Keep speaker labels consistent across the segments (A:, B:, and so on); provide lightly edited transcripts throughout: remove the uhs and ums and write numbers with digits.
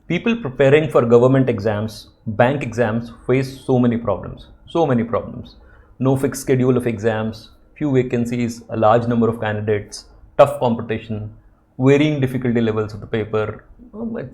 A: People preparing for government exams, bank exams face so many problems. So many problems. No fixed schedule of exams, few vacancies, a large number of candidates, tough competition, varying difficulty levels of the paper.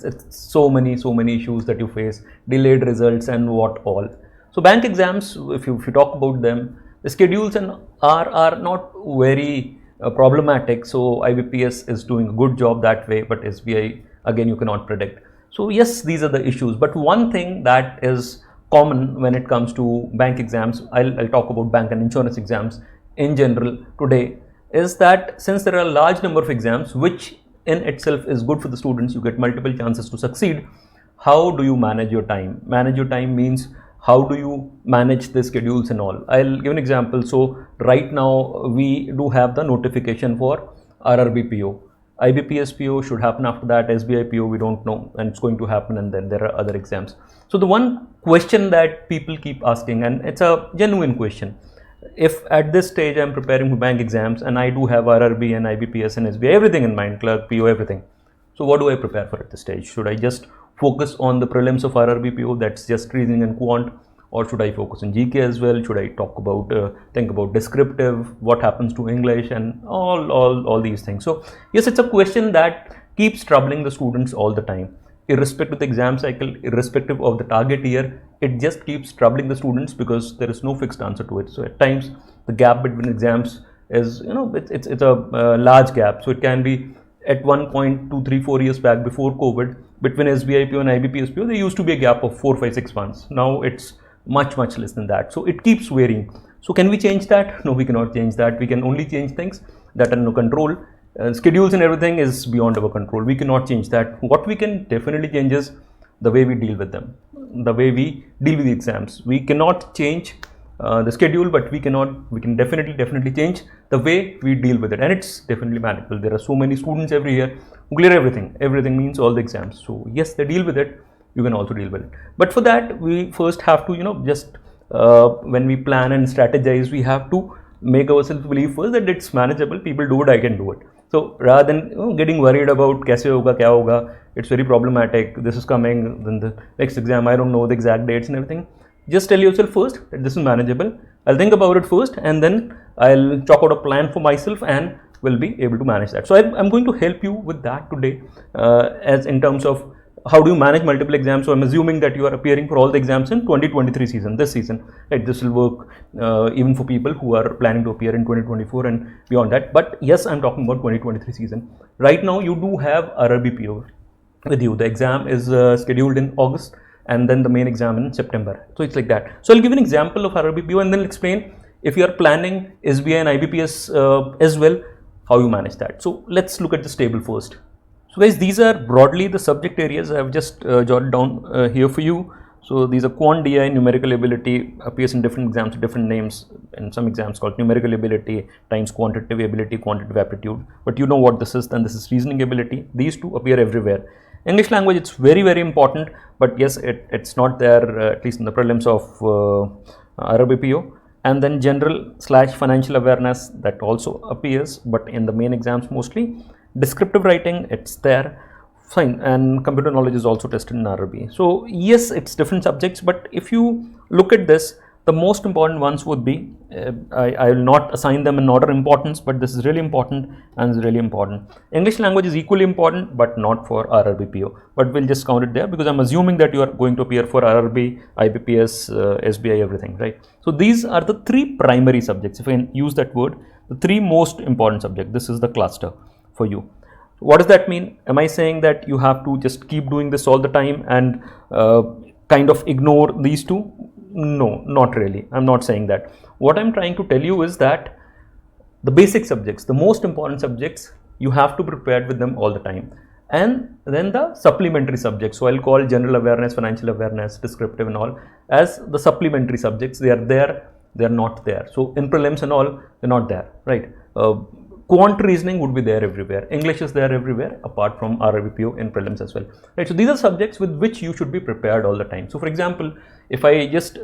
A: It's so many issues that you face, delayed results and what all. So bank exams, if you talk about them, the schedules are not very problematic. So IBPS is doing a good job that way, but SBI again you cannot predict. So yes, these are the issues. But one thing that is common when it comes to bank exams, I'll talk about bank and insurance exams in general today, is that since there are a large number of exams, which in itself is good for the students, you get multiple chances to succeed. How do you manage your time? Manage your time means how do you manage the schedules and all. I'll give an example. So right now we do have the notification for RRB PO. IBPS PO should happen after that. SBI PO we don't know, and it's going to happen, and then there are other exams. So the one question that people keep asking, and it's a genuine question, if at this stage I'm preparing for bank exams and I do have RRB and IBPS and SBI, everything in mind, clerk, PO, everything. So what do I prepare for at this stage? Should I just focus on the prelims of RRB PO, that's just reasoning and quant, or should I focus on GK as well? Should I talk about, think about descriptive, what happens to English and all these things? So yes, it's a question that keeps troubling the students all the time. Irrespective of the exam cycle, irrespective of the target year, it just keeps troubling the students because there is no fixed answer to it. So at times the gap between exams is, it's a large gap. So it can be at one point 2, 3, 4 years back before COVID, between SBI PO and IBPS PO, there used to be a gap of 4, 5, 6 months. Now it's much less than that. So it keeps varying. So can we change that? No, we cannot change that. We can only change things that are under control. Schedules and everything is beyond our control. We cannot change that. What we can definitely change is the way we deal with them, the way we deal with the exams. We cannot change the schedule, but we can definitely change the way we deal with it, and it's definitely manageable. There are so many students every year who clear everything means all the exams. So yes, they deal with it, you can also deal with it. But for that, we first have to just when we plan and strategize, we have to make ourselves believe first that it's manageable. People do it, I can do it. So rather than getting worried about kaise hoga, kya hoga, it's very problematic, this is coming, then the next exam, I don't know the exact dates and everything. Just tell yourself first that this is manageable. I'll think about it first, and then I'll chalk out a plan for myself and will be able to manage that. So I'm going to help you with that today, as in terms of how do you manage multiple exams. So I'm assuming that you are appearing for all the exams in 2023 season, this season, right? This will work even for people who are planning to appear in 2024 and beyond that. But yes, I'm talking about 2023 season. Right now you do have RRB PO with you. The exam is scheduled in August, and then the main exam in September. So it's like that. So I'll give an example of RRB PO and then explain if you are planning SBI and IBPS as well, how you manage that. So let's look at this table first. So guys, these are broadly the subject areas I have just jotted down here for you. So these are quant DI, numerical ability, appears in different exams with different names. In some exams called numerical ability times quantitative ability, quantitative aptitude. But you know what this is, then this is reasoning ability. These two appear everywhere. English language, it's very important, but yes, it's not there at least in the prelims of RRB PO. And then general/financial awareness, that also appears, but in the main exams mostly. Descriptive writing, it's there, fine, and computer knowledge is also tested in RRB. So yes, it's different subjects, but if you look at this, the most important ones would be, I will not assign them in order of importance, but this is really important and is really important. English language is equally important, but not for RRB PO. But we'll just count it there because I'm assuming that you are going to appear for RRB, IBPS, SBI, everything, right? So these are the three primary subjects. If I can use that word, the three most important subjects. This is the cluster for you. What does that mean? Am I saying that you have to just keep doing this all the time and kind of ignore these two? No, not really. I'm not saying that. What I'm trying to tell you is that the basic subjects, the most important subjects, you have to prepare with them all the time. And then the supplementary subjects. So I'll call general awareness, financial awareness, descriptive and all as the supplementary subjects. They are there, they are not there. So in prelims and all, they're not there, right? Quant reasoning would be there everywhere. English is there everywhere apart from RRB PO in prelims as well, right? So these are subjects with which you should be prepared all the time. So for example, if I just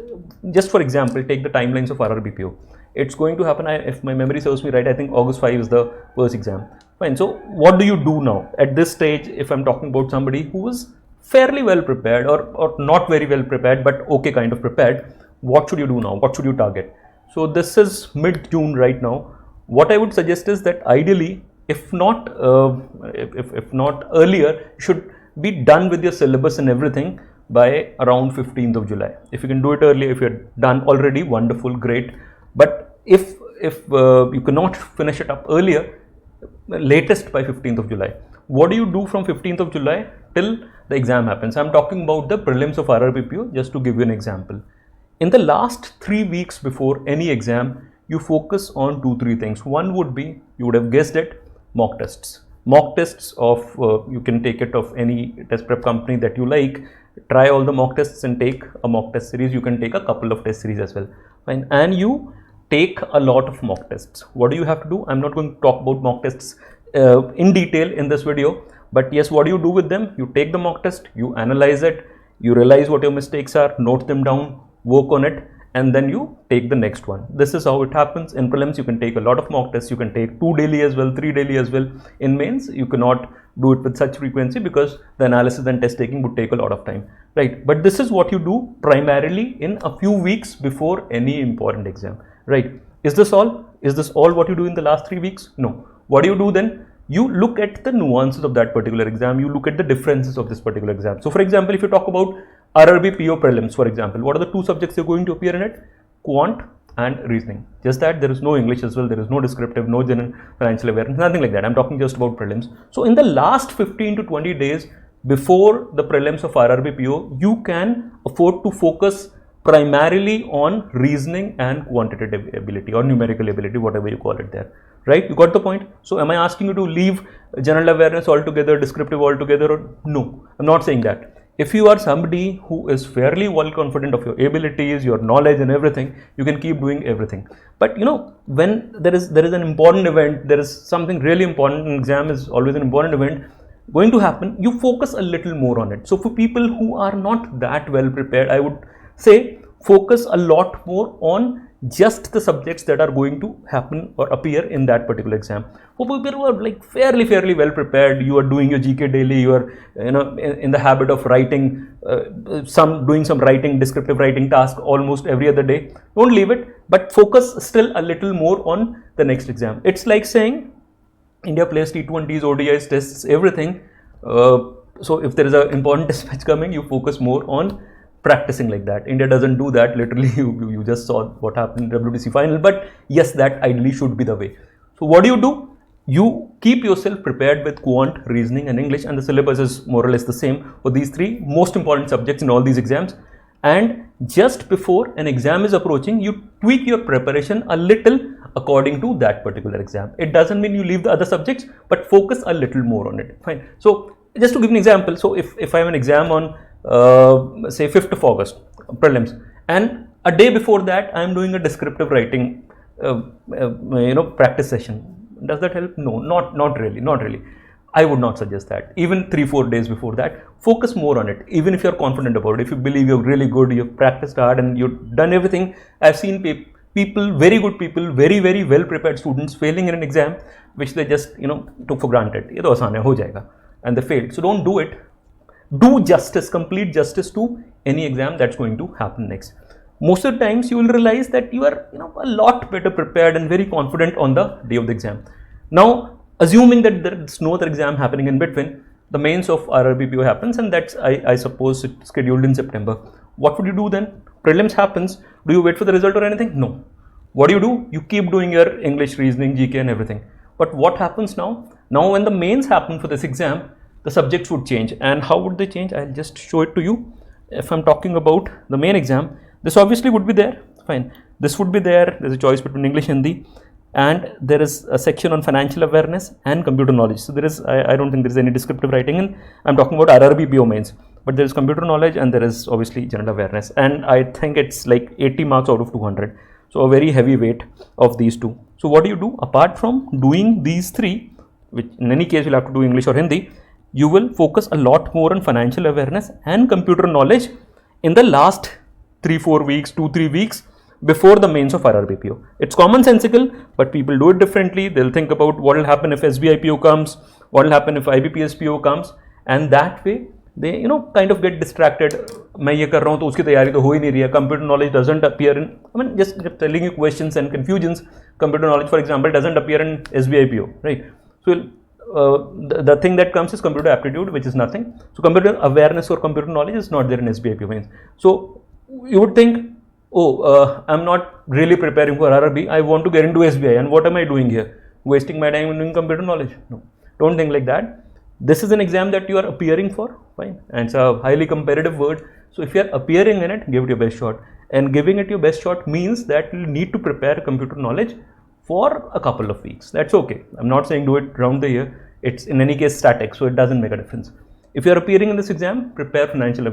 A: for example take the timelines of RRB PO, it's going to happen, if my memory serves me right, I think August 5 is the first exam. Fine. So what do you do now at this stage? If I'm talking about somebody who is fairly well prepared, or not very well prepared, but okay kind of prepared, what should you do now? What should you target? So this is mid-June right now. What I would suggest is that ideally, if not earlier, you should be done with your syllabus and everything by around 15th of July. If you can do it earlier, if you're done already, wonderful, great. But if you cannot finish it up earlier, latest by 15th of July. What do you do from 15th of July till the exam happens? I'm talking about the prelims of RRBPO, just to give you an example. In the last 3 weeks before any exam, you focus on 2-3 things. One would be, you would have guessed it, mock tests. Mock tests of, you can take it of any test prep company that you like, try all the mock tests and take a mock test series. You can take a couple of test series as well. Fine. And you take a lot of mock tests. What do you have to do? I'm not going to talk about mock tests in detail in this video, but yes, what do you do with them? You take the mock test, you analyze it, you realize what your mistakes are, note them down, work on it, and then you take the next one. This is how it happens. In prelims, you can take a lot of mock tests. You can take 2 daily as well, 3 daily as well. In mains, you cannot do it with such frequency because the analysis and test taking would take a lot of time, right? But this is what you do primarily in a few weeks before any important exam, right? Is this all? Is this all what you do in the last 3 weeks? No. What do you do then? You look at the nuances of that particular exam. You look at the differences of this particular exam. So for example, if you talk about RRBPO prelims, for example, what are the 2 subjects you're going to appear in it? Quant and reasoning. Just that, there is no English as well, there is no descriptive, no general financial awareness, nothing like that. I'm talking just about prelims. So in the last 15 to 20 days before the prelims of RRBPO, you can afford to focus primarily on reasoning and quantitative ability or numerical ability, whatever you call it there, right? You got the point? So am I asking you to leave general awareness altogether, descriptive altogether? Or no, I'm not saying that. If you are somebody who is fairly well confident of your abilities, your knowledge and everything, you can keep doing everything. But you know, when there is an important event, there is something really important, an exam is always an important event going to happen, you focus a little more on it. So for people who are not that well prepared, I would say focus a lot more on just the subjects that are going to happen or appear in that particular exam. For people who are like fairly well prepared, you are doing your GK daily, you are in the habit of writing doing some writing, descriptive writing task almost every other day, don't leave it, but focus still a little more on the next exam. It's like saying India plays T20s, ODIs, tests, everything. So if there is an important test match coming, you focus more on practicing like that. India doesn't do that. Literally, you just saw what happened in WTC final. But yes, that ideally should be the way. So what do? You keep yourself prepared with quant, reasoning and English, and the syllabus is more or less the same for these 3 most important subjects in all these exams. And just before an exam is approaching, you tweak your preparation a little according to that particular exam. It doesn't mean you leave the other subjects, but focus a little more on it. Fine. So just to give an example, so if I have an exam on say 5th of August, prelims, and a day before that I am doing a descriptive writing practice session. Does that help? No, not really. I would not suggest that. Even 3-4 days before that, focus more on it. Even if you're confident about it, if you believe you're really good, you've practiced hard and you've done everything. I've seen people, very good people, very well prepared students failing in an exam which they just took for granted. Ye to aasan hai, ho jayega, and they failed. So don't do it. Do justice, complete justice to any exam that's going to happen next. Most of the times you will realize that you are a lot better prepared and very confident on the day of the exam. Now, assuming that there's no other exam happening in between, the mains of RRBPO happens, and that's I suppose it's scheduled in September. What would you do then? Prelims happens. Do you wait for the result or anything? No. What do? You keep doing your English, reasoning, GK and everything. But what happens now? Now when the mains happen for this exam, the subjects would change. And how would they change? I'll just show it to you. If I'm talking about the main exam, this obviously would be there. Fine. This would be there. There's a choice between English and Hindi. And there is a section on financial awareness and computer knowledge. So there is, I don't think there is any descriptive writing in. I'm talking about RRBPO mains. But there is computer knowledge and there is obviously general awareness. And I think it's like 80 marks out of 200. So a very heavy weight of these two. So what do? Apart from doing these 3, which in any case you'll have to do English or Hindi, you will focus a lot more on financial awareness and computer knowledge in the last 3-4 weeks, 2-3 weeks before the mains of RRBPO. It's commonsensical, but people do it differently. They'll think about what will happen if SBIPO comes, what will happen if IBPSPO comes, and that way they kind of get distracted. मैं ये कर रहा हूँ तो उसकी तैयारी तो हो ही नहीं रही है. Computer knowledge doesn't appear in, I mean, just telling you questions and confusions. Computer knowledge, for example, doesn't appear in SBI PO, right? So the thing that comes is computer aptitude, which is nothing. So computer awareness or computer knowledge is not there in SBI PO means. So you would think, oh, I'm not really preparing for RRB. I want to get into SBI, and what am I doing here? Wasting my time doing computer knowledge? No, don't think like that. This is an exam that you are appearing for, fine, and it's a highly competitive word. So if you are appearing in it, give it your best shot. And giving it your best shot means that you need to prepare computer knowledge for a couple of weeks. That's okay. I'm not saying do it around the year. It's in any case static, so it doesn't make a difference. If you are appearing in this exam, prepare financial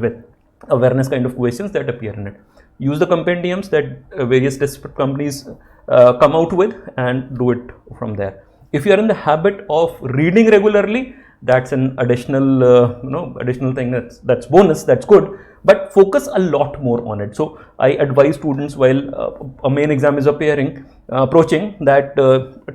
A: awareness kind of questions that appear in it. Use the compendiums that various desperate companies come out with and do it from there. If you are in the habit of reading regularly, that's an additional additional thing, that's bonus, that's good, but focus a lot more on it. So I advise students while a main exam is approaching that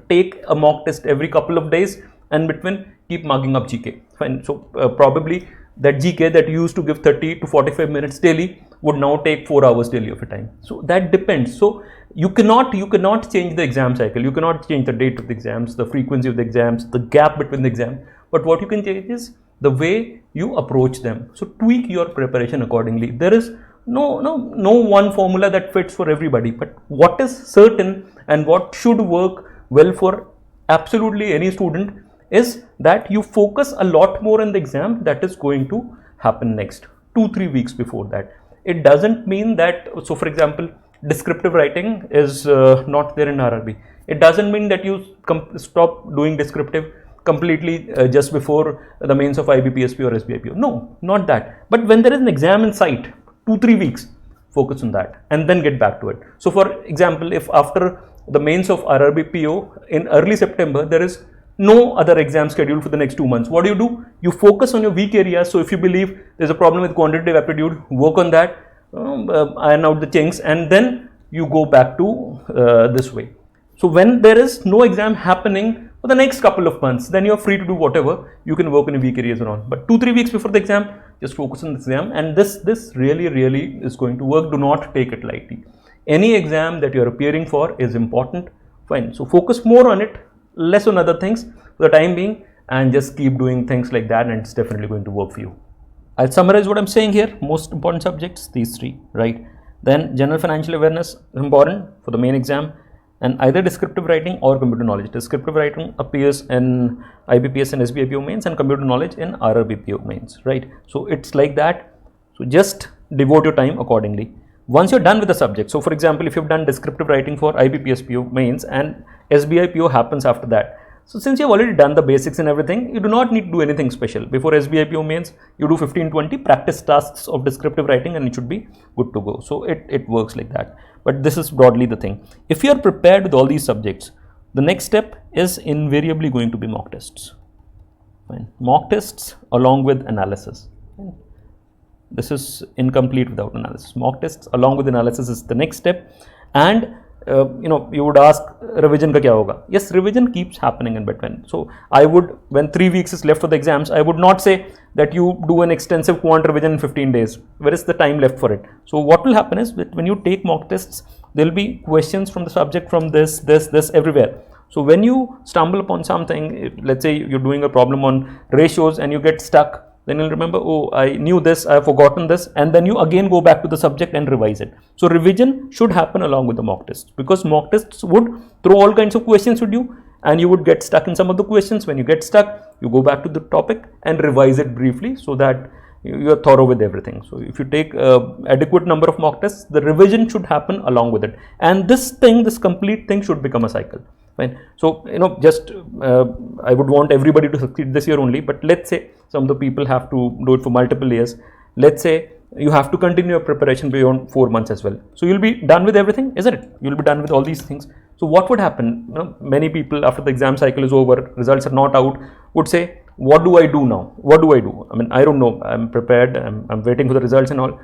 A: take a mock test every couple of days, and between keep marking up GK, fine. So probably that GK that you used to give 30 to 45 minutes daily would now take 4 hours daily of your time. So that depends. So you cannot change the exam cycle, you cannot change the date of the exams, the frequency of the exams, the gap between the exam, but what you can change is the way you approach them. So tweak your preparation accordingly. There is no one formula that fits for everybody, but what is certain and what should work well for absolutely any student is that you focus a lot more on the exam that is going to happen next 2-3 weeks before that. It doesn't mean that, so for example, descriptive writing is not there in RRB. It doesn't mean that you stop doing descriptive completely just before the mains of IBPSP or SBIPO. No, not that. But when there is an exam in sight, 2-3 weeks, focus on that and then get back to it. So for example, if after the mains of RRBPO in early September, there is no other exam scheduled for the next 2 months, what do? You focus on your weak areas. So if you believe there's a problem with quantitative aptitude, work on that, iron out the chinks, and then you go back to this way. So when there is no exam happening for the next couple of months, then you're free to do whatever you can work in your weak areas around. But 2-3 weeks before the exam, just focus on the exam, and this really is going to work. Do not take it lightly. Any exam that you're appearing for is important, fine. So focus more on it, less on other things for the time being, and just keep doing things like that, and it's definitely going to work for you. I'll summarize what I'm saying here. Most important subjects, these 3, right? Then general financial awareness is important for the main exam, and either descriptive writing or computer knowledge. Descriptive writing appears in IBPS and SBIPO mains, and computer knowledge in RRBPO mains, right? So it's like that. So just devote your time accordingly. Once you're done with the subject, so for example, if you've done descriptive writing for IBPSPO mains and SBIPO happens after that, so since you've already done the basics and everything, you do not need to do anything special. Before SBIPO mains, you do 15-20 practice tasks of descriptive writing and it should be good to go. So it works like that. But this is broadly the thing. If you are prepared with all these subjects, the next step is invariably going to be mock tests. Fine. Mock tests along with analysis. Fine. This is incomplete without analysis. Mock tests along with analysis is the next step. And you would ask, revision ka kya hoga? Yes, revision keeps happening in between. So I would, when 3 weeks is left for the exams, I would not say that you do an extensive quant revision in 15 days. Where is the time left for it? So what will happen is that when you take mock tests, there will be questions from the subject from this everywhere. So when you stumble upon something, let's say you're doing a problem on ratios and you get stuck, then you'll remember, oh, I knew this, I have forgotten this, and then you again go back to the subject and revise it. So revision should happen along with the mock tests, because mock tests would throw all kinds of questions at you and you would get stuck in some of the questions. When you get stuck, you go back to the topic and revise it briefly so that you are thorough with everything. So if you take adequate number of mock tests, the revision should happen along with it. And this complete thing should become a cycle. Fine. So, I would want everybody to succeed this year only, but let's say some of the people have to do it for multiple years. Let's say you have to continue your preparation beyond 4 months as well. So you'll be done with everything, isn't it? You'll be done with all these things. So what would happen? Many people after the exam cycle is over, results are not out, would say, what do I do now? What do I do? I mean, I don't know. I'm prepared. I'm waiting for the results and all.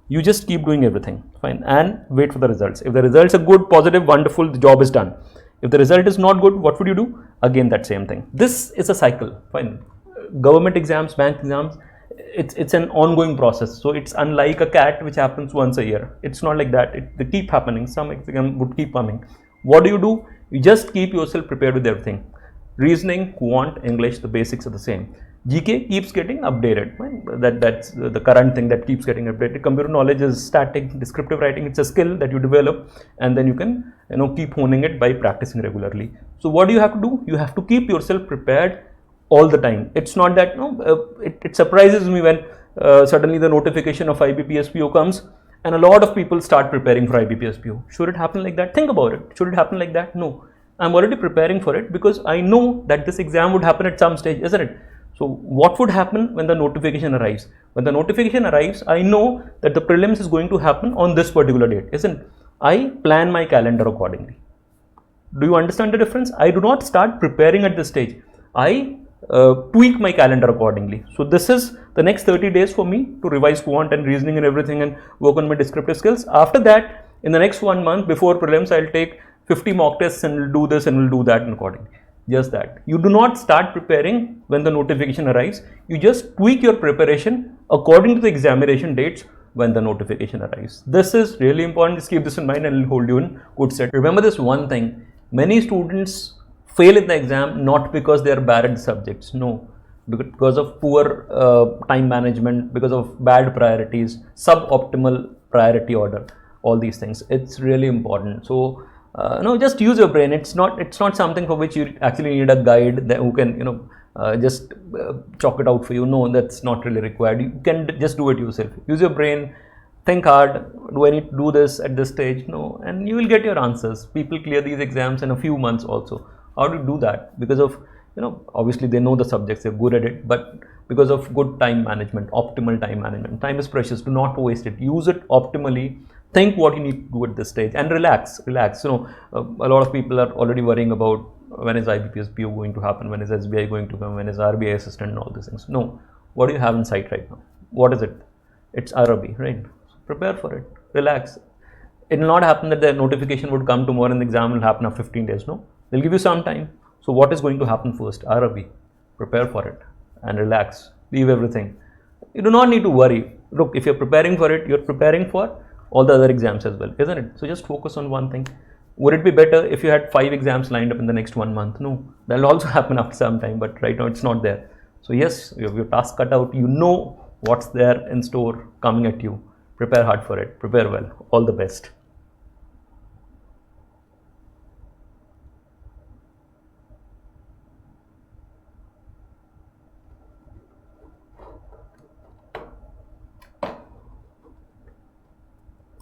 A: You just keep doing everything, fine, and wait for the results. If the results are good, positive, wonderful, the job is done. If the result is not good, what would you do? Again, that same thing. This is a cycle, fine. Government exams, bank exams, it's an ongoing process. So it's unlike a cat which happens once a year. It's not like that. They keep happening. Some exam would keep coming. What do? You just keep yourself prepared with everything. Reasoning, quant, English, the basics are the same. GK keeps getting updated. Right? That's the current thing that keeps getting updated. Computer knowledge is static. Descriptive writing, it's a skill that you develop, and then you can keep honing it by practicing regularly. So what do you have to do? You have to keep yourself prepared all the time. It's not that it surprises me when suddenly the notification of IBPSPO comes and a lot of people start preparing for IBPSPO. Should it happen like that? Think about it. Should it happen like that? No. I'm already preparing for it because I know that this exam would happen at some stage, isn't it? So what would happen when the notification arrives? When the notification arrives, I know that the prelims is going to happen on this particular date, isn't it? I plan my calendar accordingly. Do you understand the difference? I do not start preparing at this stage. I tweak my calendar accordingly. So this is the next 30 days for me to revise quant and reasoning and everything and work on my descriptive skills. After that, in the next 1 month before prelims, I'll take 50 mock tests and we'll do this and we'll do that and accordingly. Just that. You do not start preparing when the notification arrives. You just tweak your preparation according to the examination dates when the notification arrives. This is really important. Just keep this in mind and it'll hold you in good stead. Remember this one thing. Many students fail in the exam not because they are bad at subjects. No. Because of poor time management, because of bad priorities, suboptimal priority order, all these things. It's really important. So no, just use your brain. It's not something for which you actually need a guide who can just chalk it out for you. No, that's not really required. You can just do it yourself. Use your brain. Think hard. Do I need to do this at this stage? No, and you will get your answers. People clear these exams in a few months also. How do you do that? Because of obviously they know the subjects, they're good at it, but because of good time management, optimal time management. Time is precious. Do not waste it. Use it optimally. Think what you need to do at this stage and relax. A lot of people are already worrying about when is IBPSPO going to happen, when is SBI going to come, when is RBI assistant and all these things. No, what do you have in sight right now? What is it? It's RB, right? So prepare for it. Relax. It will not happen that the notification would come tomorrow and the exam will happen after 15 days. No, they'll give you some time. So what is going to happen first? RB. Prepare for it and relax. Leave everything. You do not need to worry. Look, if you're preparing for it, you're preparing for all the other exams as well, isn't it? So just focus on one thing. Would it be better if you had 5 exams lined up in the next 1 month? No, that'll also happen after some time, but right now it's not there. So yes, you have your task cut out. You know what's there in store coming at you. Prepare hard for it. Prepare well. All the best.